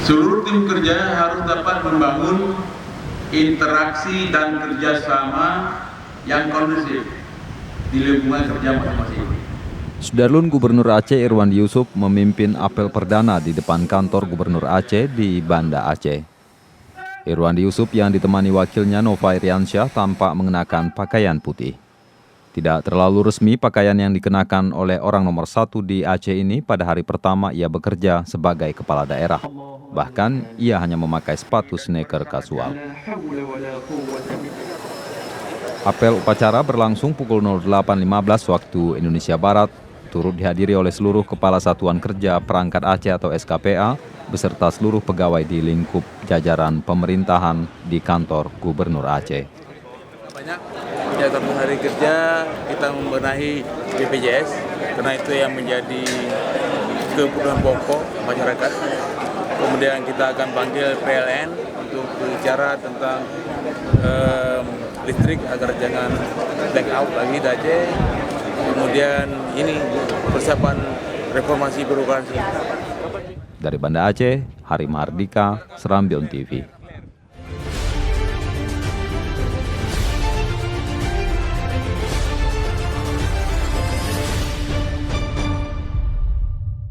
Seluruh tim kerja harus dapat membangun interaksi dan kerjasama yang kondusif di lingkungan kerja masing-masing. Sudarlun Gubernur Aceh Irwandi Yusuf memimpin apel perdana di depan kantor Gubernur Aceh di Banda Aceh. Irwandi Yusuf yang ditemani wakilnya Nova Iriansyah tampak mengenakan pakaian putih. Tidak terlalu resmi pakaian yang dikenakan oleh orang nomor 1 di Aceh ini pada hari pertama ia bekerja sebagai kepala daerah. Bahkan ia hanya memakai sepatu sneaker kasual. Apel upacara berlangsung pukul 08.15 waktu Indonesia Barat, turut dihadiri oleh seluruh Kepala Satuan Kerja Perangkat Aceh atau SKPA, beserta seluruh pegawai di lingkup jajaran pemerintahan di kantor Gubernur Aceh. Banyak setiap hari kerja kita membenahi BPJS, karena itu yang menjadi kebutuhan pokok masyarakat. Kemudian kita akan panggil PLN untuk bicara tentang listrik agar jangan blackout lagi di Aceh. Kemudian ini persiapan reformasi birokrasi. Dari Banda Aceh, Hari Mardika, Serambi On TV.